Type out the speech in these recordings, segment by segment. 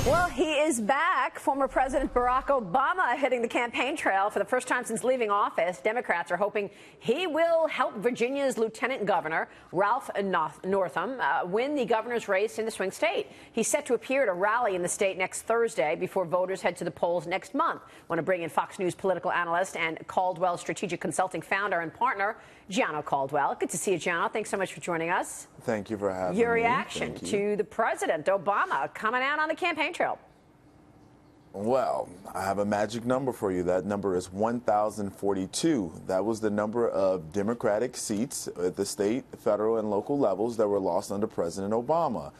Well, he is back. Former President Barack Obama hitting the campaign trail for the first time since leaving office. Democrats are hoping he will help Virginia's Lieutenant Governor, Ralph Northam, win the governor's race in the swing state. He's set to appear at a rally in the state next Thursday before voters head to the polls next month. I want to bring in Fox News political analyst and Caldwell Strategic Consulting founder and partner, Gianno Caldwell. Good to see you, Gianno. Thanks so much for joining us. Thank you for having me. Your reaction to the President Obama coming out on the campaign trail? Well, I have a magic number for you. That number is 1,042. That was the number of Democratic seats at the state, federal, and local levels that were lost under President Obama.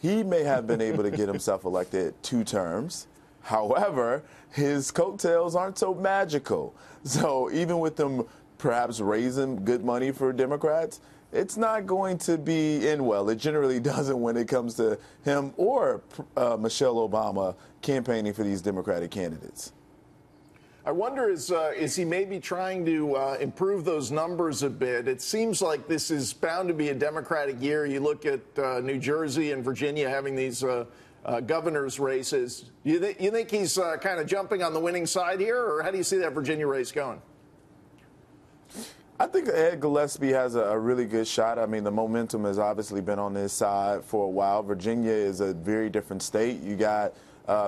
He may have been able to get himself elected 2 terms. However, his coattails aren't so magical. So even with them perhaps raising good money for Democrats, it's not going to be in well. It generally doesn't when it comes to him or Michelle Obama campaigning for these Democratic candidates. I wonder, is he maybe trying to improve those numbers a bit? It seems like this is bound to be a Democratic year. You look at New Jersey and Virginia having these governor's races. You think he's kind of jumping on the winning side here, or how do you see that Virginia race going? I think Ed Gillespie has a really good shot. I mean, the momentum has obviously been on his side for a while. Virginia is a very different state. You got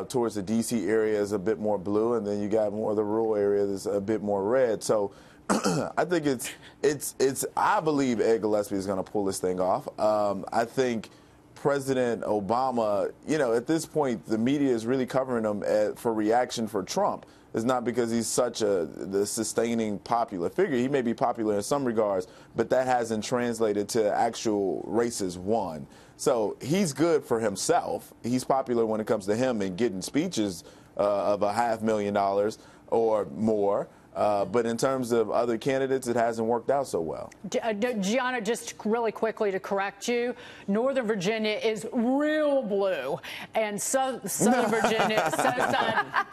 towards the D.C. area is a bit more blue, and then you got more of the rural area that's a bit more red. So I think I believe Ed Gillespie is going to pull this thing off. I think President Obama, at this point, the media is really covering him for reaction for Trump. It's not because he's such the sustaining popular figure. He may be popular in some regards, but that hasn't translated to actual races won. So he's good for himself. He's popular when it comes to him and getting speeches of $500,000 or more. But in terms of other candidates, it hasn't worked out so well. Gianna, just really quickly to correct you, Northern Virginia is real blue, and Southern Virginia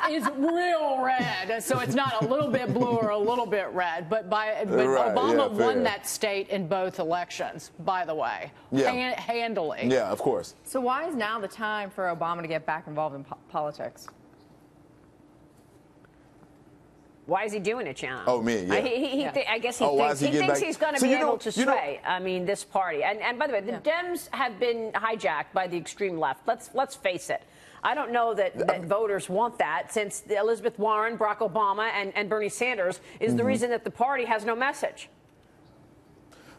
is real red. So it's not a little bit blue or a little bit red. But Obama won that state in both elections, by the way, handily. Yeah, of course. So why is now the time for Obama to get back involved in politics? Why is he doing it, Gianno? Oh, me, yeah. I guess he thinks he's going to be able to sway. I mean, this party. And by the way, the Dems have been hijacked by the extreme left. Let's face it. I don't know that voters want that, since Elizabeth Warren, Barack Obama, and Bernie Sanders is the reason that the party has no message.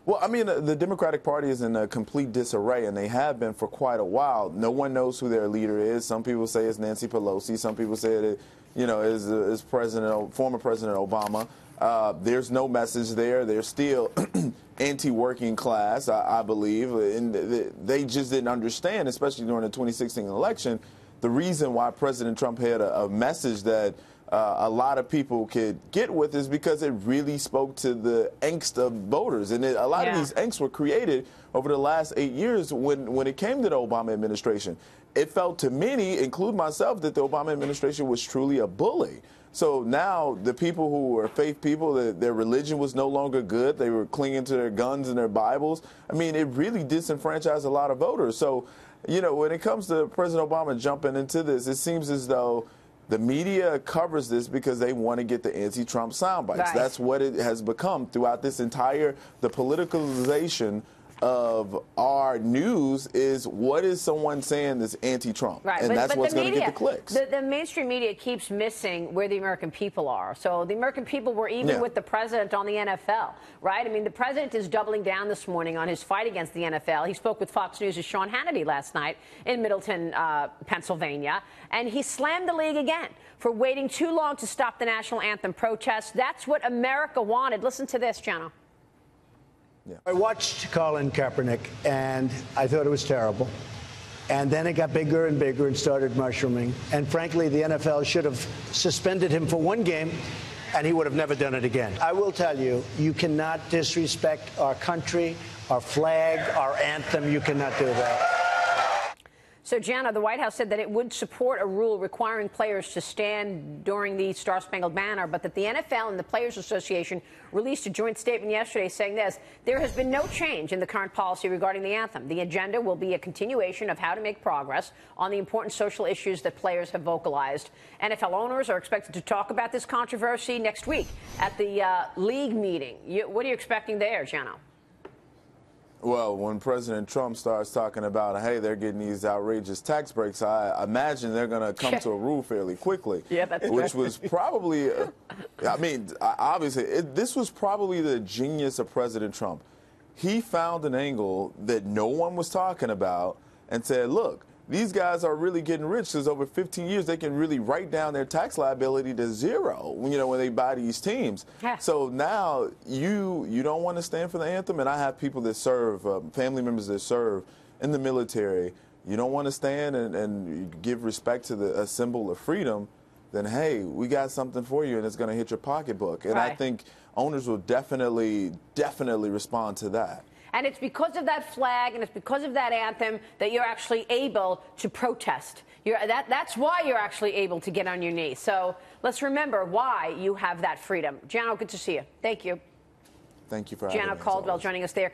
Well, I mean, the Democratic Party is in a complete disarray, and they have been for quite a while. No one knows who their leader is. Some people say it's Nancy Pelosi. Some people say it is former President Obama. There's no message there. They're still anti-working class, I believe. And they just didn't understand, especially during the 2016 election, the reason why President Trump had a message that a lot of people could get with is because it really spoke to the angst of voters. And a lot of these angst were created over the last 8 years when it came to the Obama administration. It felt to many, including myself, that the Obama administration was truly a bully. So now the people who were faith people, their religion was no longer good. They were clinging to their guns and their Bibles. I mean, it really disenfranchised a lot of voters. So, when it comes to President Obama jumping into this, it seems as though the media covers this because they want to get the anti-Trump soundbites. Right. That's what it has become throughout this the politicalization of our news is what is someone saying that's anti-Trump. Right. And that's what's going to get the clicks. The mainstream media keeps missing where the American people are. So the American people were even with the president on the NFL, right? I mean, the president is doubling down this morning on his fight against the NFL. He spoke with Fox News' Sean Hannity last night in Middleton, Pennsylvania, and he slammed the league again for waiting too long to stop the national anthem protests. That's what America wanted. Listen to this, Gianno. Yeah. I watched Colin Kaepernick, and I thought it was terrible. And then it got bigger and bigger and started mushrooming. And frankly, the NFL should have suspended him for 1 game, and he would have never done it again. I will tell you, you cannot disrespect our country, our flag, our anthem. You cannot do that. So, Gianno, the White House said that it would support a rule requiring players to stand during the Star-Spangled Banner, but that the NFL and the Players Association released a joint statement yesterday saying this: there has been no change in the current policy regarding the anthem. The agenda will be a continuation of how to make progress on the important social issues that players have vocalized. NFL owners are expected to talk about this controversy next week at the league meeting. What are you expecting there, Gianno? Well, when President Trump starts talking about, hey, they're getting these outrageous tax breaks, I imagine they're going to come to a rule fairly quickly. Yeah, that's which was probably, I mean, obviously, this was probably the genius of President Trump. He found an angle that no one was talking about and said, look, these guys are really getting rich because over 15 years they can really write down their tax liability to zero, when they buy these teams. Yeah. So now you don't want to stand for the anthem, and I have people that serve, family members that serve in the military. You don't want to stand and give respect to a symbol of freedom, then hey, we got something for you and it's going to hit your pocketbook. And right. I think owners will definitely respond to that. And it's because of that flag and it's because of that anthem that you're actually able to protest. That's why you're actually able to get on your knees. So let's remember why you have that freedom. Gianno, good to see you. Thank you. Thank you for having me. Gianno Caldwell joining us there.